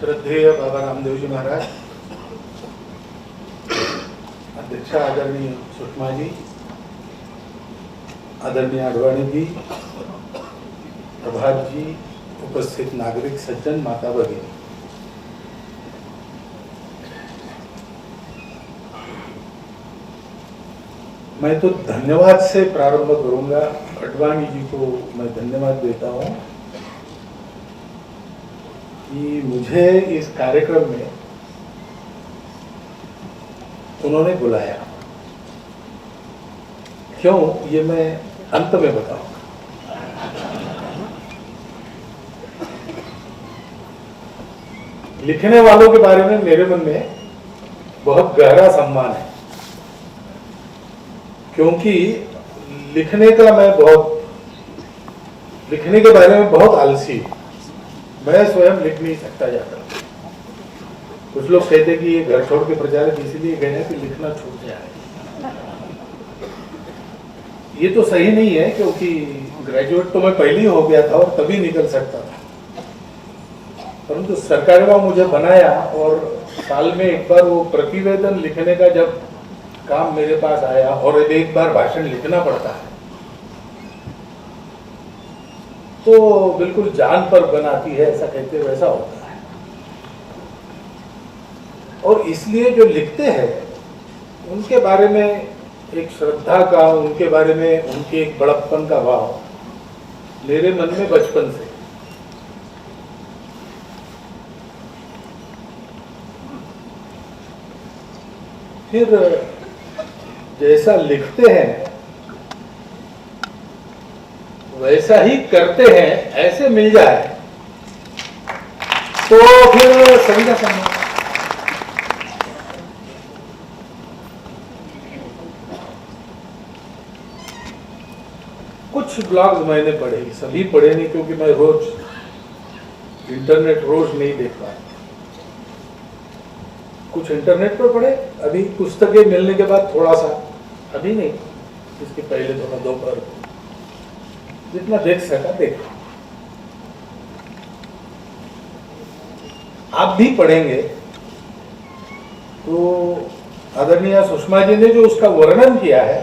श्रद्धेय बाबा रामदेव जी महाराज, अध्यक्षा आदरणीय सुषमा जी, आदरणीय आडवाणी जी, प्रभात जी, उपस्थित नागरिक सज्जन, माता भगिनी, मैं तो धन्यवाद से प्रारंभ करूंगा। आडवाणी जी को मैं धन्यवाद देता हूं कि मुझे इस कार्यक्रम में उन्होंने बुलाया। क्यों, ये मैं अंत में बताऊंगा। लिखने वालों के बारे में मेरे मन में बहुत गहरा सम्मान है, क्योंकि लिखने के बारे में बहुत आलसी हूं। मैं स्वयं लिख नहीं सकता ज्यादा। कुछ लोग कहते कि ये घर छोड़ के प्रचारक इसीलिए गए हैं कि लिखना छूट जाए। ये तो सही नहीं है, क्योंकि ग्रेजुएट तो मैं पहले ही हो गया था और तभी निकल सकता था, परंतु सरकार ने मुझे बनाया और साल में एक बार वो प्रतिवेदन लिखने का जब काम मेरे पास आया और एक बार भाषण लिखना पड़ता है तो बिल्कुल जान पर बनाती है, ऐसा कहते वैसा होता है। और इसलिए जो लिखते हैं उनके बारे में एक श्रद्धा का, उनके बारे में उनके एक बड़प्पन का भाव मेरे मन में बचपन से। फिर जैसा लिखते हैं वैसा ही करते हैं, ऐसे मिल जाए तो फिर सभी का सम्मान। कुछ ब्लॉग्स मैंने पढ़े, सभी पढ़े नहीं, क्योंकि मैं रोज इंटरनेट रोज नहीं देख पाता। कुछ इंटरनेट पर पढ़े, अभी पुस्तकें मिलने के बाद थोड़ा सा, अभी नहीं, इसके पहले थोड़ा दोपहर जितना देख सका देखा। आप भी पढ़ेंगे तो आदरणीय सुषमा जी ने जो उसका वर्णन किया है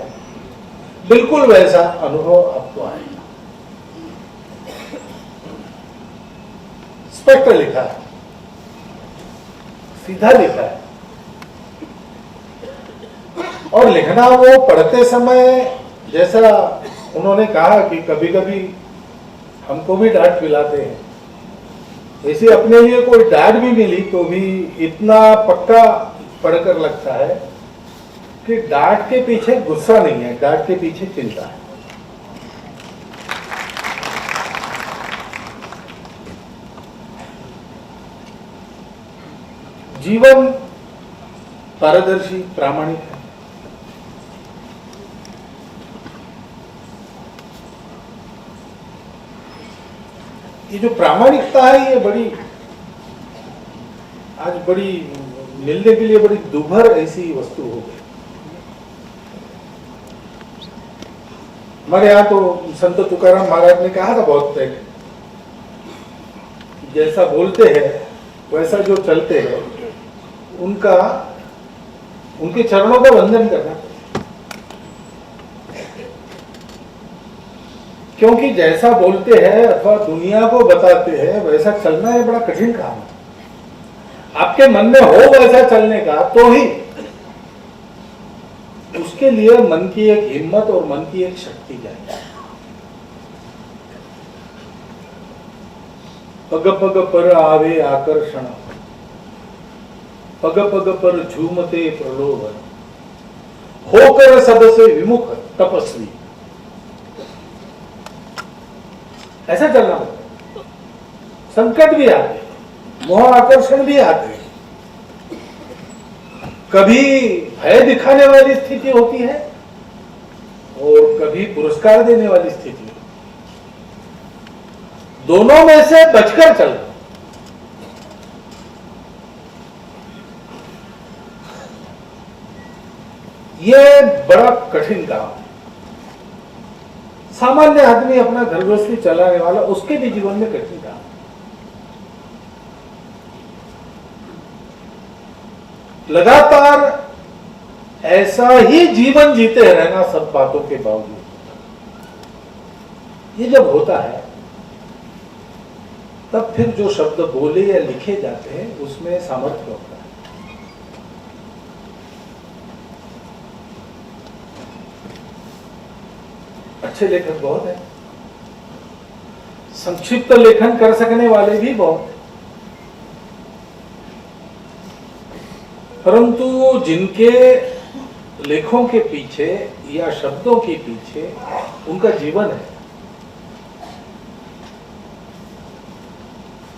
बिल्कुल वैसा अनुभव आपको आएगा। स्पष्ट लिखा है, सीधा लिखा है, और लिखना वो पढ़ते समय, जैसा उन्होंने कहा कि कभी कभी हमको भी डांट पिलाते हैं, ऐसे अपने लिए कोई डांट भी मिली तो भी इतना पक्का पढ़कर लगता है कि डांट के पीछे गुस्सा नहीं है, डांट के पीछे चिंता है। जीवन पारदर्शी, प्रामाणिक है। ये जो प्रामाणिकता है, ये आज बड़ी मिलने के लिए बड़ी दुर्भर ऐसी वस्तु हो गई। हमारे यहाँ तो संत तुकाराम महाराज ने कहा था बहुत पहले, जैसा बोलते हैं वैसा जो चलते हैं, उनके चरणों का वंदन करना। क्योंकि जैसा बोलते हैं अथवा दुनिया को बताते हैं वैसा चलना है बड़ा कठिन काम है। आपके मन में हो वैसा चलने का तो ही उसके लिए मन की एक हिम्मत और मन की एक शक्ति चाहिए। पग पग पर आवे आकर्षण, पग पग पर झूमते प्रलोभन, होकर सबसे विमुख तपस्वी। ऐसा चलना होता। संकट भी आते, मोह आकर्षण भी आते, कभी भय दिखाने वाली स्थिति होती है और कभी पुरस्कार देने वाली स्थिति। दोनों में से बचकर चलना, ये बड़ा कठिन काम है। सामान्य आदमी अपना घर गृहस्थी चलाने वाला, उसके भी जीवन में कठिन काम। लगातार ऐसा ही जीवन जीते रहना सब बातों के बावजूद, ये जब होता है तब फिर जो शब्द बोले या लिखे जाते हैं उसमें सामर्थ्य होता है। अच्छे लेखक बहुत हैं, संक्षिप्त लेखन कर सकने वाले भी बहुत हैं, परंतु जिनके लेखों के पीछे या शब्दों के पीछे उनका जीवन है,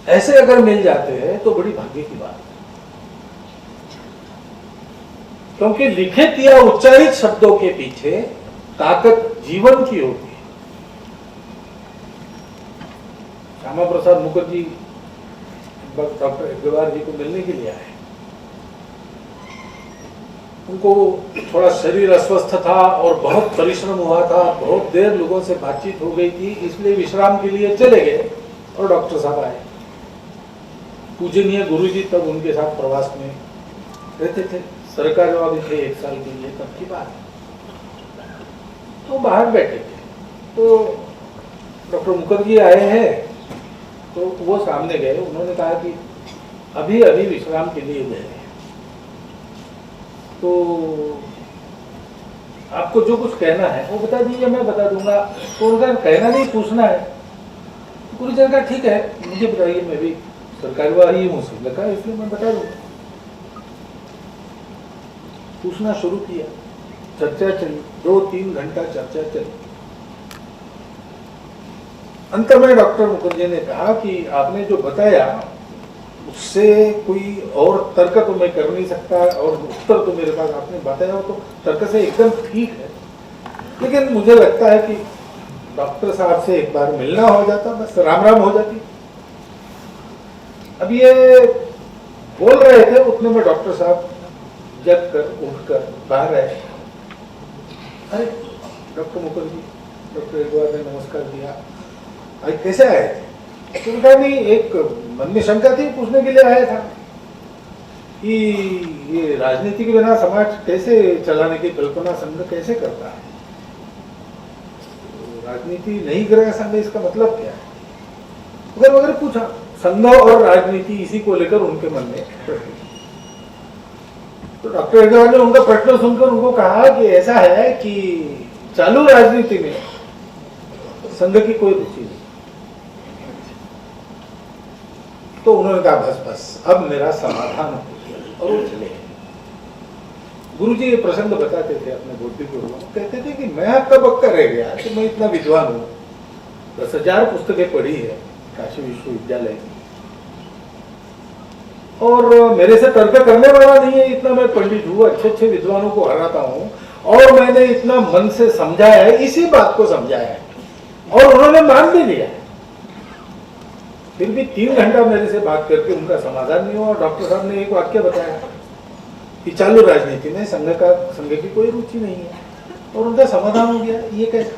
ऐसे अगर मिल जाते हैं तो बड़ी भाग्य की बात है। क्योंकि लिखित या उच्चारित शब्दों के पीछे ताकत जीवन की होती है। श्यामा प्रसाद मुखर्जी डॉक्टर अग्रवाल जी को मिलने के लिए आए। उनको थोड़ा शरीर अस्वस्थ था और बहुत परिश्रम हुआ था, बहुत देर लोगों से बातचीत हो गई थी, इसलिए विश्राम के लिए चले गए और डॉक्टर साहब आए। पूजनीय गुरुजी तब उनके साथ प्रवास में रहते थे, सरकारी वाले थे 1 साल के लिए, तब की बात है। तो बाहर बैठे थे, तो डॉक्टर मुखर्जी आए हैं, तो वो सामने गए। उन्होंने कहा कि अभी अभी विश्राम के लिए गए, तो आपको जो कुछ कहना है वो बता दीजिए, मैं बता दूंगा। तो उनका कहना नहीं, पूछना है। गुरुजी ने कहा ठीक है, मुझे बताइए, मैं भी सरकारी वाली हूँ, लगा इसलिए मैं बता दूंगा। पूछना शुरू किया, चर्चा चली, 2-3 घंटा चर्चा चली। अंत में डॉक्टर मुखर्जी ने कहा कि आपने जो बताया उससे कोई और तर्क तो मैं कर नहीं सकता, और उत्तर तो मेरे पास आपने बताया हो तो तर्क से एकदम ठीक है, लेकिन मुझे लगता है कि डॉक्टर साहब से एक बार मिलना हो जाता, बस राम राम हो जाती। अब ये बोल रहे थे, उतने में डॉक्टर साहब जग कर उठकर बाहर आए। अरे डॉक्टर मुखर्जी, डॉक्टर अग्रवाल ने नमस्कार दिया, अरे कैसे आए थे? तो कहा नहीं, एक मन में शंका थी, पूछने के लिए आया था कि ये राजनीति के बिना समाज कैसे चलाने की कल्पना संघ कैसे करता है? तो राजनीति नहीं करेगा संघ, इसका मतलब क्या है? वगैरह वगैरह पूछा। संघ और राजनीति इसी को लेकर उनके मन में। तो डॉक्टर अग्रवाल ने उनका प्रश्न सुनकर उनको कहा कि ऐसा है कि चालू राजनीति में संघ की कोई रुचि नहीं। तो उन्होंने कहा बस बस, अब मेरा समाधान हो गया, और वो चले गए। गुरुजी ये प्रसंग बताते थे अपने बुद्धि को, कहते थे कि मैं कब अक्का रह गया कि मैं इतना विद्वान हूँ, 10,000 पुस्तकें पढ़ी है काशी विश्वविद्यालय की, और मेरे से तर्क करने वाला नहीं है, इतना मैं पंडित हूँ, अच्छे अच्छे विद्वानों को हराता हूँ, और मैंने इतना मन से समझाया है, इसी बात को समझाया है, और उन्होंने मान भी लिया है। फिर भी 3 घंटा मेरे से बात करके उनका समाधान नहीं हुआ। और डॉक्टर साहब ने एक वाक्य बताया कि चालू राजनीति में संघ की कोई रुचि नहीं है, और उनका समाधान हो गया। ये कैसे?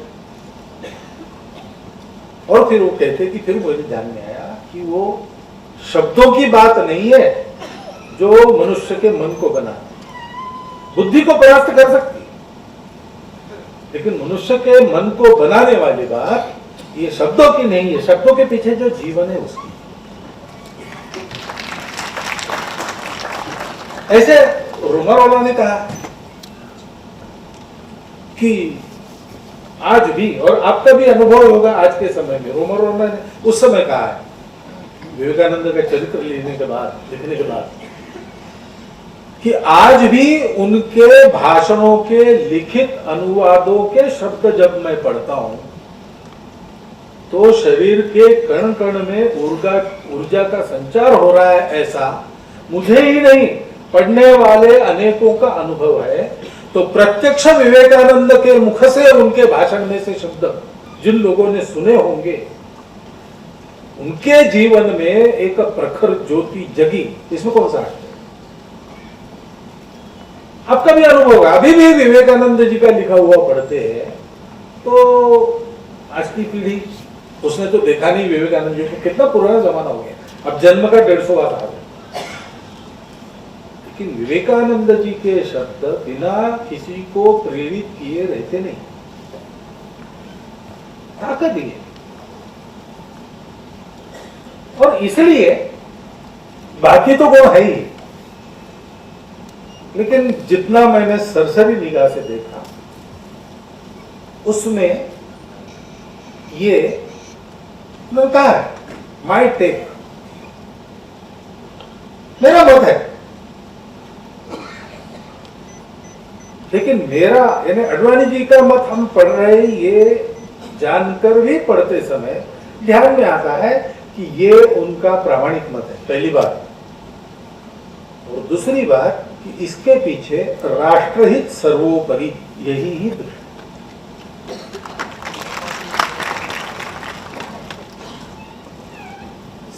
और फिर वो कहते कि फिर मुझे ध्यान में आया कि वो शब्दों की बात नहीं है जो मनुष्य के मन को बनाती, बुद्धि को परास्त कर सकती, लेकिन मनुष्य के मन को बनाने वाली बात ये शब्दों की नहीं है, शब्दों के पीछे जो जीवन है उसकी। ऐसे रोमरोला ने कहा कि आज भी, और आपका भी अनुभव होगा आज के समय में, रोमरोला ने उस समय कहा है विवेकानंद का चरित्र लिखने के बाद कि आज भी उनके भाषणों के लिखित अनुवादों के शब्द जब मैं पढ़ता हूं तो शरीर के कण कण में ऊर्जा का संचार हो रहा है। ऐसा मुझे ही नहीं, पढ़ने वाले अनेकों का अनुभव है। तो प्रत्यक्ष विवेकानंद के मुख से उनके भाषण में से शब्द जिन लोगों ने सुने होंगे, उनके जीवन में एक प्रखर ज्योति जगी। इसमें कौन सा है? आपका भी अनुभव होगा। अभी भी विवेकानंद जी का लिखा हुआ पढ़ते हैं तो आज की पीढ़ी, उसने तो देखा नहीं विवेकानंद जी को, कितना पुराना जमाना हो गया, अब जन्म का 150वां साल है, लेकिन विवेकानंद जी के शब्द बिना किसी को प्रेरित किए रहते नहीं, ताकत ही है। और इसलिए बाकी तो गुण है ही, लेकिन जितना मैंने सरसरी निगाह से देखा उसमें ये कहा है माई टेक, मेरा मत है। लेकिन मेरा यानी अडवाणी जी का मत हम पढ़ रहे, ये जानकर भी पढ़ते समय ध्यान में आता है कि ये उनका प्रामाणिक मत है, पहली बात। और दूसरी बात कि इसके पीछे राष्ट्रहित सर्वोपरि, यही ही दृष्टि।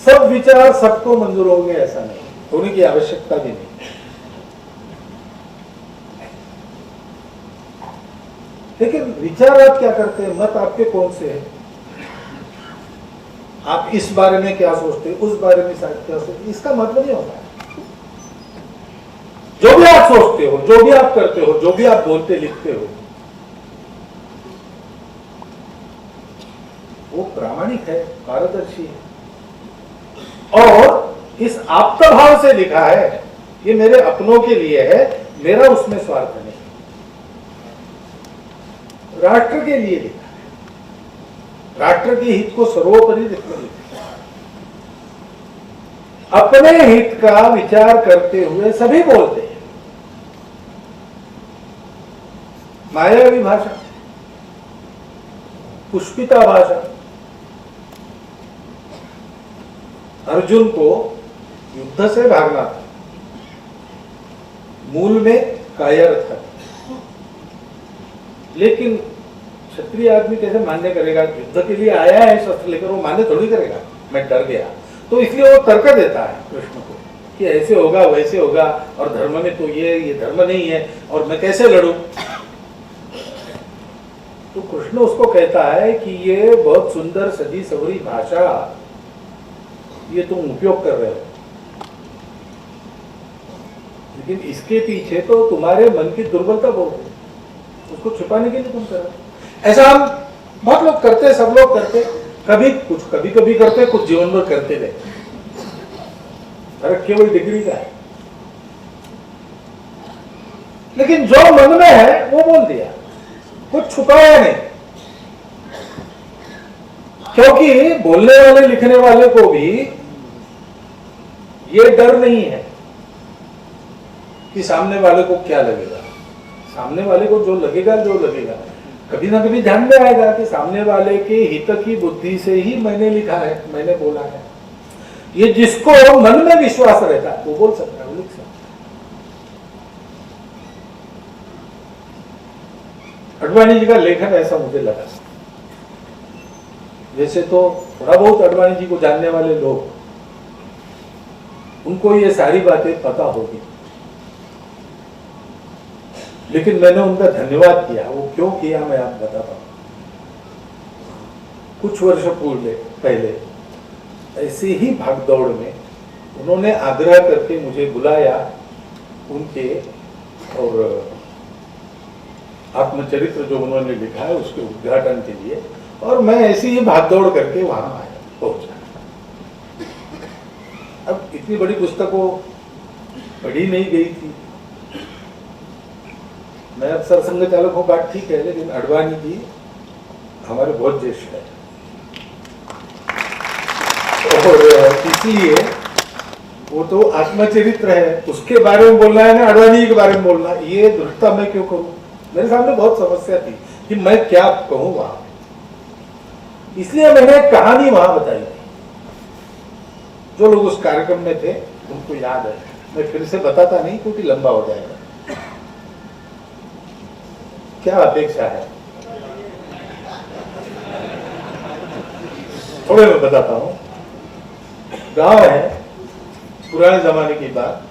सब विचार सबको मंजूर होंगे ऐसा नहीं, होने की आवश्यकता भी नहीं। लेकिन विचार आप क्या करते हैं, मत आपके कौन से हैं, आप इस बारे में क्या सोचते हैं, उस बारे में क्या सोचते, इसका मतलब नहीं होता है। जो भी आप सोचते हो, जो भी आप करते हो, जो भी आप बोलते लिखते हो, वो प्रामाणिक है, पारदर्शी है। और इस आप्त भाव से लिखा है, ये मेरे अपनों के लिए है, मेरा उसमें स्वार्थ नहीं, राष्ट्र के लिए लिखा है, राष्ट्र के हित को सर्वोपरि लिखा है। अपने हित का विचार करते हुए सभी बोलते हैं। मायावी भाषा, पुष्पिता भाषा। अर्जुन को युद्ध से भागना था, मूल में कायर था, लेकिन क्षत्रिय आदमी कैसे मान्य करेगा, युद्ध के लिए आया है शस्त्र लेकर, वो मान्य थोड़ी करेगा मैं डर गया। तो इसलिए वो तर्क देता है कृष्ण को कि ऐसे होगा वैसे होगा, और धर्म में तो ये धर्म नहीं है, और मैं कैसे लड़ूं। तो कृष्ण उसको कहता है कि ये बहुत सुंदर सजी सवरी भाषा ये तुम उपयोग कर रहे हो, लेकिन इसके पीछे तो तुम्हारे मन की दुर्बलता बहुत है, उसको छुपाने के लिए तुम कर रहे हो। ऐसा हम बहुत लोग करते, सब लोग करते, कभी कुछ कभी कभी करते, कुछ जीवन भर करते रहे। फर्क केवल डिग्री का है, लेकिन जो मन में है वो बोल दिया, कुछ छुपाया नहीं। क्योंकि बोलने वाले लिखने वाले को भी ये डर नहीं है कि सामने वाले को क्या लगेगा। सामने वाले को जो लगेगा कभी ना कभी ध्यान में आएगा कि सामने वाले के हित की बुद्धि से ही मैंने लिखा है, मैंने बोला है। ये जिसको मन में विश्वास रहता है वो बोल सकता है, वो लिख सकता है। अडवाणी जी का लेखन ऐसा मुझे लगा। जैसे तो थोड़ा बहुत अडवाणी जी को जानने वाले लोग, उनको ये सारी बातें पता होगी, लेकिन मैंने उनका धन्यवाद किया। वो क्यों किया मैं आप बताता हूं। कुछ वर्ष पहले ऐसे ही भागदौड़ में उन्होंने आग्रह करके मुझे बुलाया उनके और आत्मचरित्र जो उन्होंने लिखा है उसके उद्घाटन के लिए, और मैं ऐसे ही भागदौड़ करके वहां आया, पहुंचा। अब इतनी बड़ी पुस्तकों पढ़ी नहीं गई थी। मैं अब सरसंघ चालक हूँ, बात ठीक है, लेकिन अडवाणी जी हमारे बहुत ज्येष्ठ है, और इसलिए वो तो आत्मचरित्र है, उसके बारे में बोलना है ना, अडवाणी जी के बारे में बोलना, ये दुष्टता मैं क्यों करूं। मेरे सामने बहुत समस्या थी कि मैं क्या कहूं वहां, इसलिए मैंने एक कहानी वहां बताई थी। जो लोग उस कार्यक्रम में थे उनको याद है, मैं फिर से बताता नहीं क्योंकि लंबा हो जाएगा। क्या अपेक्षा है, थोड़े मैं बताता हूं। गांव है, पुराने जमाने की बात,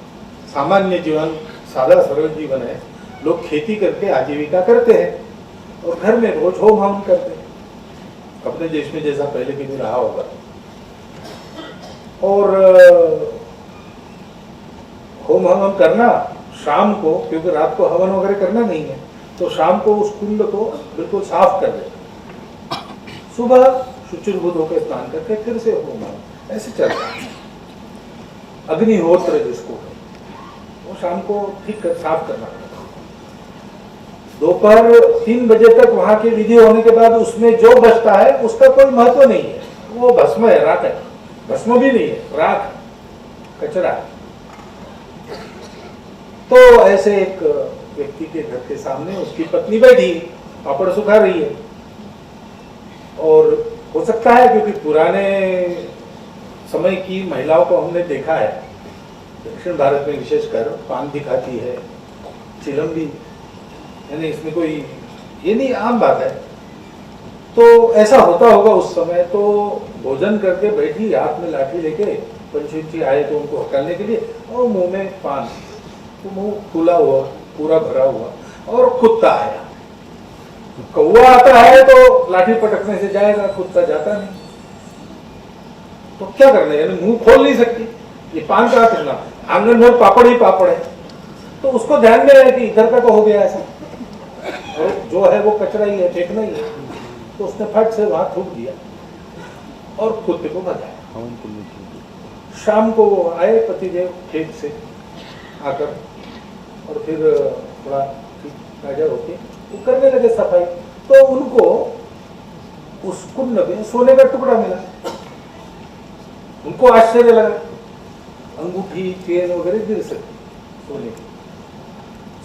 सामान्य जीवन, सादा सरल जीवन है। लोग खेती करके आजीविका करते हैं और घर में रोज होम हवन करते हैं, अपने देश में जैसा पहले भी रहा होगा। और होम हवन करना शाम को, क्योंकि रात को हवन वगैरह करना नहीं है, तो शाम को उस कुंड को बिल्कुल साफ कर देना, सुबह शुचिर्भूत होकर स्नान करके फिर से होम हवन ऐसे चलता है। अग्निहोत्र जिसको वो शाम को ठीक कर साफ करना पड़ता है। दोपहर 3 बजे तक वहां की विधि होने के बाद उसमें जो बचता है उसका कोई महत्व नहीं है, वो भस्म है, राख है। भस्म भी नहीं है, राख, कचरा है। तो ऐसे एक व्यक्ति के घर के सामने उसकी पत्नी बैठी पापड़ सुखा रही है, और हो सकता है क्योंकि पुराने समय की महिलाओं को हमने देखा है, दक्षिण भारत में विशेषकर पान दिखाती है, चिलम भी, यानी इसमें कोई ये नहीं, आम बात है। तो ऐसा होता होगा उस समय। तो भोजन करके बैठी, हाथ में लाठी लेके, पंछी आए तो उनको हटाने के लिए, और मुंह में पान, तो मुंह खुला हुआ, पूरा भरा हुआ, और कुत्ता आया। कौवा आता है तो लाठी पटकने से जाएगा, कुत्ता जाता नहीं। तो क्या करना, यानी मुंह खोल नहीं सकती, ये पान कहाँ करना, आंगन में पापड़ ही पापड़ है। तो उसको ध्यान में है कि इधर का तो हो गया ऐसा, और जो है वो कचरा ही है, फेंकना ही है। तो उसने फट से वहां थूक दिया और कुत्ते को भगाया। शाम को वो आए पतिदेव खेत से आकर, और फिर थोड़ा ताजा होके वो करने लगे सफाई। तो उनको उस कुंड में सोने का टुकड़ा मिला। उनको आश्चर्य लगा, अंगूठी चेन वगैरह गिर सकती सोने की,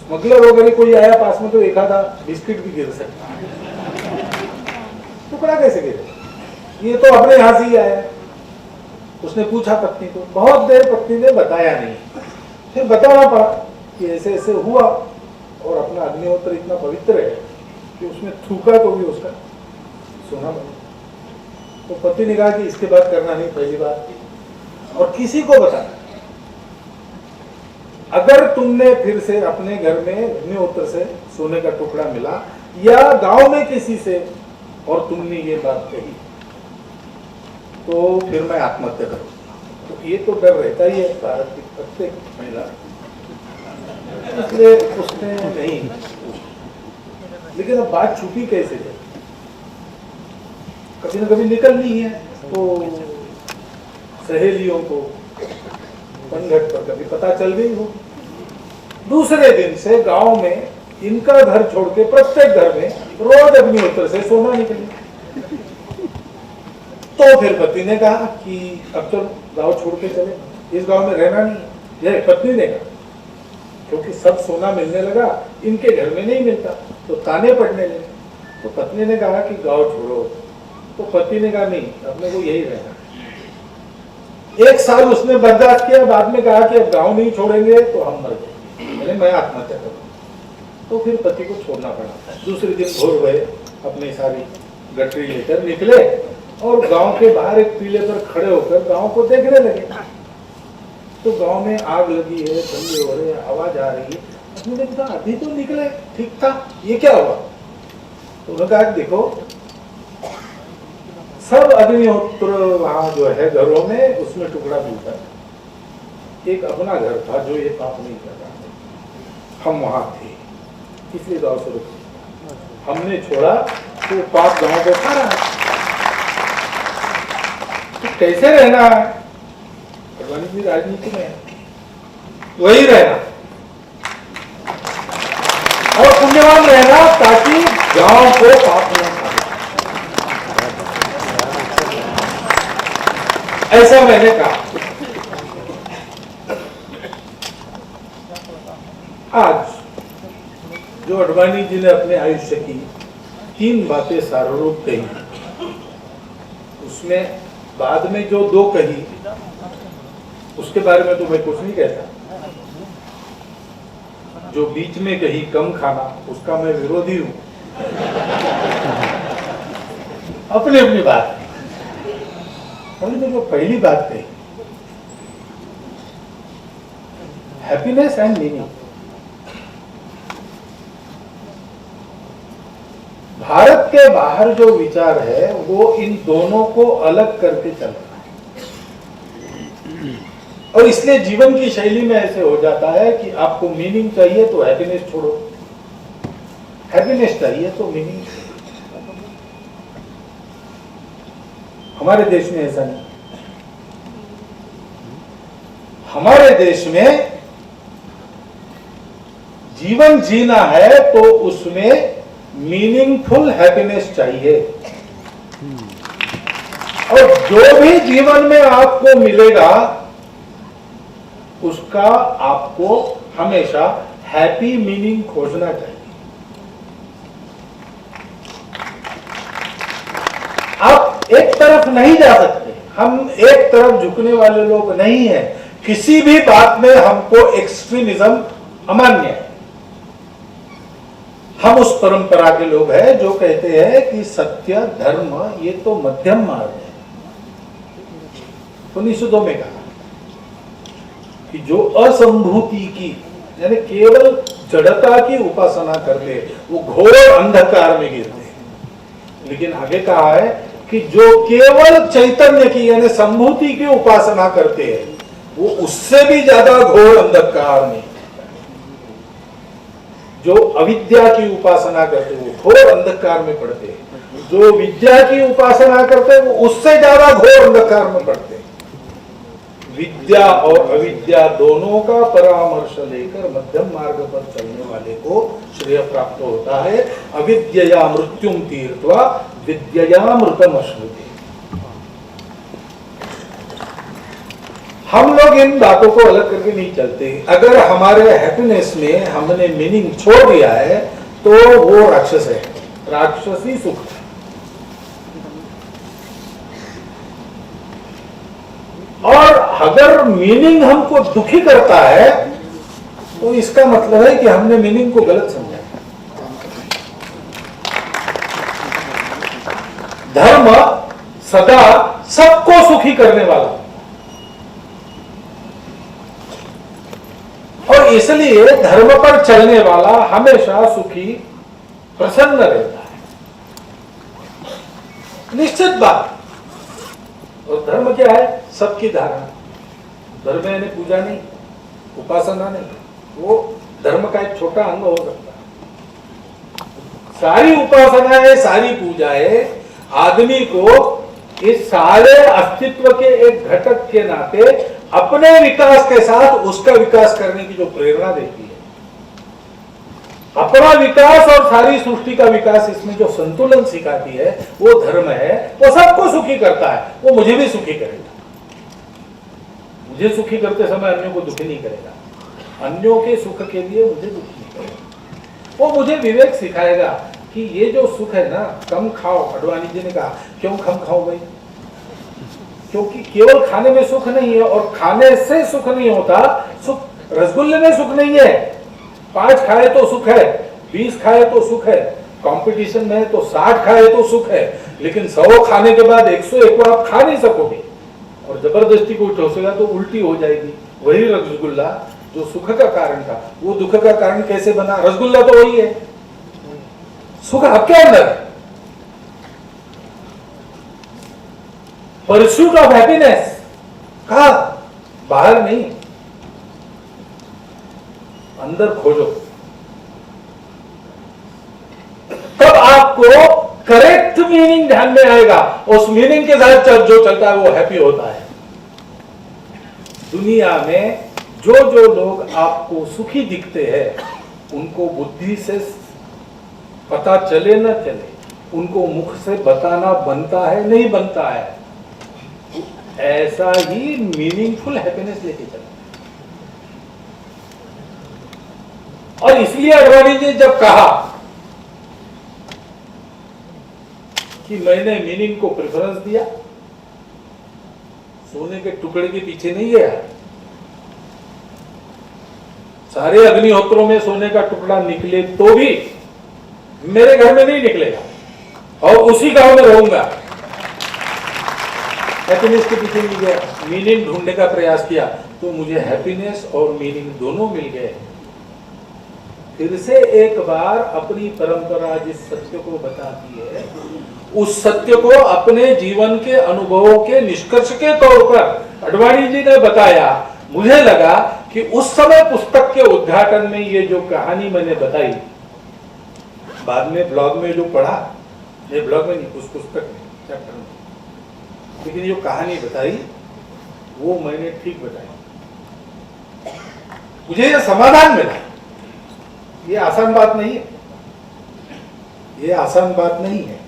स्मगलर वगैरह कोई आया पास में तो एक आधा बिस्किट भी गिर सकता, टुकड़ा कैसे गिरे, ये तो अपने यहां से ही आया। उसने पूछा पत्नी को, बहुत देर पत्नी ने बताया नहीं, फिर बताना पड़ा कि ऐसे ऐसे हुआ, और अपना अग्निहोत्र इतना पवित्र है कि उसमें थूका तो भी उसका सोना बना। तो पति ने कहा कि इसके बाद करना नहीं, पहली बार, और किसी को बताना। अगर तुमने फिर से अपने घर में अग्निहोत्र से सोने का टुकड़ा मिला, या गांव में किसी से, और तुमने ये बात कही, तो फिर मैं आत्महत्या करूंगा। तो ये तो डर रहता ही है भारत की प्रत्येक महिला, इसलिए उसने नहीं। लेकिन अब बात छुपी कैसे है, कभी न कभी निकलनी है, तो सहेलियों को पनघट पर कभी पता चल गई हो। दूसरे दिन से गांव में इनका घर छोड़ के प्रत्येक घर में रोज अग्निहोत्र से सोना निकले। तो फिर पति ने कहा कि अब तो गांव छोड़ के चले, इस गांव में रहना नहीं। यह पत्नी ने कहा, क्योंकि सब सोना मिलने लगा, इनके घर में नहीं मिलता, तो ताने पड़ने लगे। तो पत्नी ने कहा कि गांव छोड़ो। तो पति ने कहा नहीं, अपने को यही रहना। 1 साल उसने बर्दाश्त किया, बाद में कहा कि अब गांव नहीं छोड़ेंगे तो हम मर जाएंगे, मैं आत्महत्या करूंगा। तो फिर पति को छोड़ना पड़ा। दूसरे दिन भोर भये अपनी सारी गठरी लेकर निकले, और गांव के बाहर एक टीले पर खड़े होकर गांव को देखने लगे। तो गांव में आग लगी है, दंगे हो रहे हैं, आवाज आ रही है। उसने कहा अभी तो निकले, ठीक था, ये क्या हुआ? तो उन्होंने कहा देखो, सब अग्निहोत्र वहां जो है घरों में, उसमें टुकड़ा मिलता है। एक अपना घर था जो ये पाप नहीं कर रहा था, हम वहां थे, इसलिए गांव सुरक्षित। हमने छोड़ा तो पाप गांव को खा रहा है। तो कैसे रहना है, भगवान की राजनीति में वही रहना और पुण्यवान रहना, ताकि गांव को पाप न खाए। ऐसा मैंने कहा। आज जो अडवाणी जी ने अपने आयुष्य की 3 बातें साररूप कही, उसमें बाद में जो 2 कही उसके बारे में तो मैं कुछ नहीं कहता। जो बीच में कही कम खाना, उसका मैं विरोधी हूं। अपनी अपनी बात। जो पहली बात कही, हैप्पीनेस एंड मीनिंग, भारत के बाहर जो विचार है वो इन दोनों को अलग करके चल रहा है। और इसलिए जीवन की शैली में ऐसे हो जाता है कि आपको मीनिंग चाहिए तो हैप्पीनेस छोड़ो, हैप्पीनेस चाहिए तो मीनिंग। हमारे देश में ऐसा नहीं। हमारे देश में जीवन जीना है तो उसमें मीनिंगफुल हैप्पीनेस चाहिए, और जो भी जीवन में आपको मिलेगा उसका आपको हमेशा हैप्पी मीनिंग खोजना चाहिए। आप एक तरफ नहीं जा सकते, हम एक तरफ झुकने वाले लोग नहीं हैं। किसी भी बात में हमको एक्सट्रीमिज्म अमान्य है। हम उस परंपरा के लोग हैं जो कहते हैं कि सत्य धर्म ये तो मध्यम मार्ग है। 1902 में कहा कि जो असंभूति की यानी केवल जड़ता की उपासना करते वो घोर अंधकार में गिरते हैं। लेकिन आगे कहा है कि जो केवल चैतन्य की यानी संभूति की उपासना करते हैं वो उससे भी ज्यादा घोर अंधकार में। जो अविद्या की उपासना करते वो घोर अंधकार में पड़ते हैं, जो विद्या की उपासना करते वो उससे ज्यादा घोर अंधकार में पड़ते हैं। विद्या और अविद्या दोनों का परामर्श लेकर मध्यम मार्ग पर चलने वाले को श्रेय प्राप्त होता है। अविद्यया मृत्युम तीर्थवा विद्यया मृतम अश्नुते। हम लोग इन बातों को अलग करके नहीं चलते। अगर हमारे हैप्पीनेस में हमने मीनिंग छोड़ दिया है तो वो राक्षस है, राक्षसी सुख है। और अगर मीनिंग हमको दुखी करता है तो इसका मतलब है कि हमने मीनिंग को गलत समझा। धर्म सदा सबको सुखी करने वाला और इसलिए धर्म पर चलने वाला हमेशा सुखी प्रसन्न रहता है, निश्चित बात। और धर्म क्या है? सबकी धारणा। धर्म यानी पूजा नहीं, उपासना नहीं, वो धर्म का एक छोटा अंग हो सकता है। सारी उपासनाएं, सारी पूजाएं आदमी को इस सारे अस्तित्व के एक घटक के नाते अपने विकास के साथ उसका विकास करने की जो प्रेरणा देती है, अपना विकास और सारी सृष्टि का विकास, इसमें जो संतुलन सिखाती है वो धर्म है। वो सबको सुखी करता है, वो मुझे भी सुखी करेगा। मुझे सुखी करते समय अन्यों को दुखी नहीं करेगा, अन्यों के सुख के लिए मुझे दुखी नहीं करेगा। वो मुझे विवेक सिखाएगा कि ये जो सुख है ना, कम खाओ। अडवाणी जी ने कहा क्यों कम खाओ भाई? क्योंकि केवल खाने में सुख नहीं है और खाने से सुख नहीं होता। सुख रसगुल्ले में सुख नहीं है। 5 खाए तो सुख है, 20 खाए तो सुख है, कंपटीशन में तो 60 खाए तो सुख है। लेकिन 100 खाने के बाद 101 को आप खा नहीं सकोगे और जबरदस्ती को ठोसेगा तो उल्टी हो जाएगी। वही रसगुल्ला जो सुख का कारण था वो दुख का कारण कैसे बना? रसगुल्ला तो वही है, सुख आपके अंदर है। परस्यूट ऑफ हैप्पीनेस कहा? बाहर नहीं, अंदर खोजो। तब आपको करेक्ट मीनिंग ध्यान में आएगा। उस मीनिंग के साथ जो चलता है वो हैप्पी होता है। दुनिया में जो लोग आपको सुखी दिखते हैं उनको बुद्धि से पता चले न चले, उनको मुख से बताना बनता है नहीं बनता है। ऐसा ही मीनिंगफुल हैप्पीनेस लेके चलते। और इसलिए अडवाणी जी जब कहा कि मैंने मीनिंग को प्रेफरेंस दिया, सोने के टुकड़े के पीछे नहीं गया। सारे अग्निहोत्रों में सोने का टुकड़ा निकले तो भी मेरे घर में नहीं निकलेगा और उसी गांव में रहूंगा। हैप्पीनेस के पीछे नहीं गया, मीनिंग ढूंढने का प्रयास किया तो मुझे हैप्पीनेस और मीनिंग दोनों मिल गए। फिर से एक बार अपनी परंपरा जिस सत्य को बताती है उस सत्य को अपने जीवन के अनुभवों के निष्कर्ष के तौर पर अडवाणी जी ने बताया मुझे लगा कि उस समय पुस्तक के उद्घाटन में ये जो कहानी मैंने बताई, बाद में ब्लॉग में जो पढ़ा, ये ब्लॉग में नहीं, उस पुस्तक में चैप्टर में, लेकिन जो कहानी बताई वो मैंने ठीक बताई। मुझे ये समाधान मिला। ये आसान बात नहीं है, ये आसान बात नहीं है।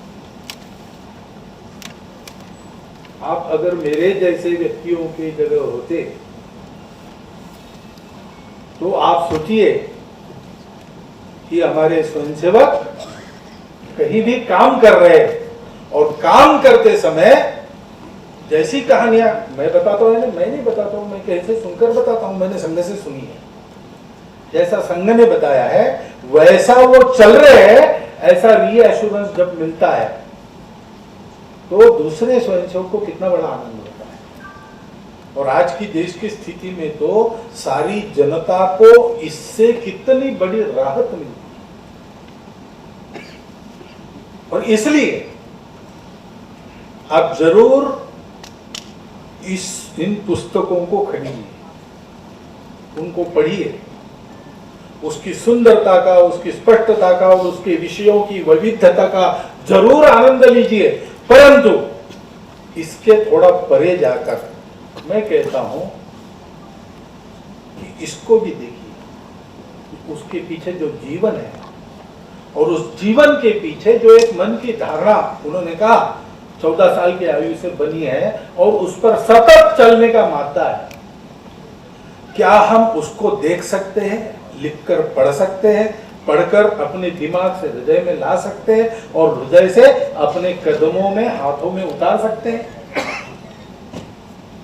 आप अगर मेरे जैसे व्यक्तियों की जगह होते तो आप सोचिए कि हमारे स्वयंसेवक कहीं भी काम कर रहे हैं और काम करते समय जैसी कहानियां मैं बताता हूं, मैं नहीं बताता हूं, मैं कैसे सुनकर बताता हूं, मैंने संघ से सुनी है। जैसा संघ ने बताया है वैसा वो चल रहे हैं, ऐसा रीएश्योरेंस जब मिलता है तो दूसरे स्वयंसेवक को कितना बड़ा आनंद होता है। और आज की देश की स्थिति में तो सारी जनता को इससे कितनी बड़ी राहत मिलती है। और इसलिए आप जरूर इन पुस्तकों को खरीदिए, उनको पढ़िए, उसकी सुंदरता का, उसकी स्पष्टता का और उसके विषयों की विविधता का जरूर आनंद लीजिए। परंतु इसके थोड़ा परे जाकर मैं कहता हूं कि इसको भी देखिए, उसके पीछे जो जीवन है और उस जीवन के पीछे जो एक मन की धारणा उन्होंने कहा 14 साल की आयु से बनी है और उस पर सतत चलने का मादा है, क्या हम उसको देख सकते हैं, लिखकर पढ़ सकते हैं, पढ़कर अपने दिमाग से हृदय में ला सकते हैं और हृदय से अपने कदमों में, हाथों में उतार सकते हैं?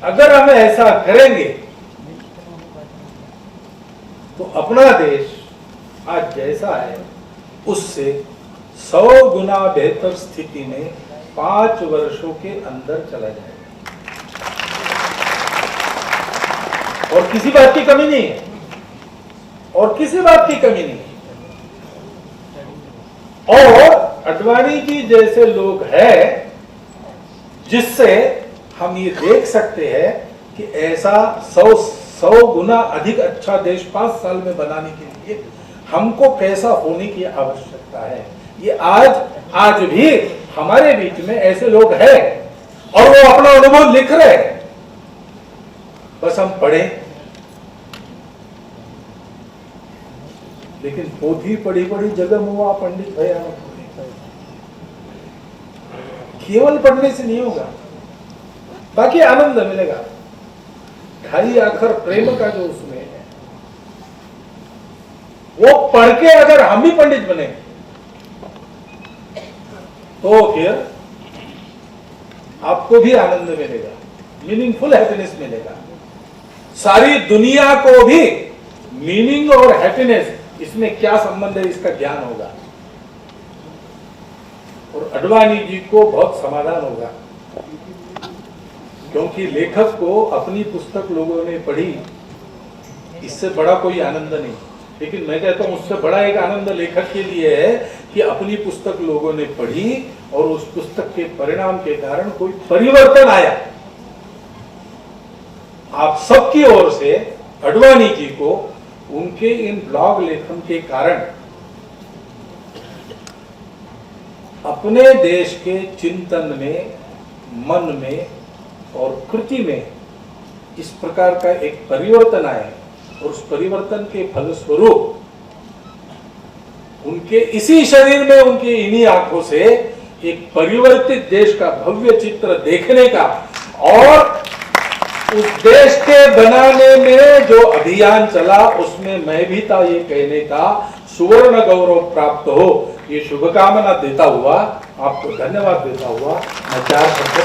अगर हम ऐसा करेंगे तो अपना देश आज जैसा है उससे 100 गुना बेहतर स्थिति में 5 वर्षों के अंदर चला जाएगा। और किसी बात की कमी नहीं है, और किसी बात की कमी नहीं है। और अडवाणी जी जैसे लोग हैं जिससे हम ये देख सकते हैं कि ऐसा 100 गुना अधिक अच्छा देश 5 साल में बनाने के लिए हमको कैसा होने की आवश्यकता है। ये आज भी हमारे बीच में ऐसे लोग हैं और वो अपना अनुभव लिख रहे हैं, बस हम पढ़ें। लेकिन पोथी पढ़ी पढ़ी जगह मुआ पंडित भैया, केवल पढ़ने से नहीं होगा, बाकी आनंद मिलेगा। ढाई आखर प्रेम का जो उसमें है वो पढ़ के अगर हम भी पंडित बने तो फिर आपको भी आनंद मिलेगा, मीनिंगफुल हैप्पीनेस मिलेगा। सारी दुनिया को भी मीनिंग और हैप्पीनेस, इसमें क्या संबंध है, इसका ज्ञान होगा। और अडवाणी जी को बहुत समाधान होगा, क्योंकि लेखक को अपनी पुस्तक लोगों ने पढ़ी, इससे बड़ा कोई आनंद नहीं। लेकिन मैं कहता हूं उससे बड़ा एक आनंद लेखक के लिए है कि अपनी पुस्तक लोगों ने पढ़ी और उस पुस्तक के परिणाम के कारण कोई परिवर्तन आया। आप सबकी ओर से अडवाणी जी को उनके इन ब्लॉग लेखन के कारण अपने देश के चिंतन में, मन में और कृति में इस प्रकार का एक परिवर्तन आए और उस परिवर्तन के फलस्वरूप उनके इसी शरीर में, उनकी इन्हीं आंखों से एक परिवर्तित देश का भव्य चित्र देखने का और उस देश के बनाने में जो अभियान चला उसमें मैं भी था, ये कहने का सुवर्ण गौरव प्राप्त हो, ये शुभकामना देता हुआ, आपको धन्यवाद देता हुआ मैं 4 शब्द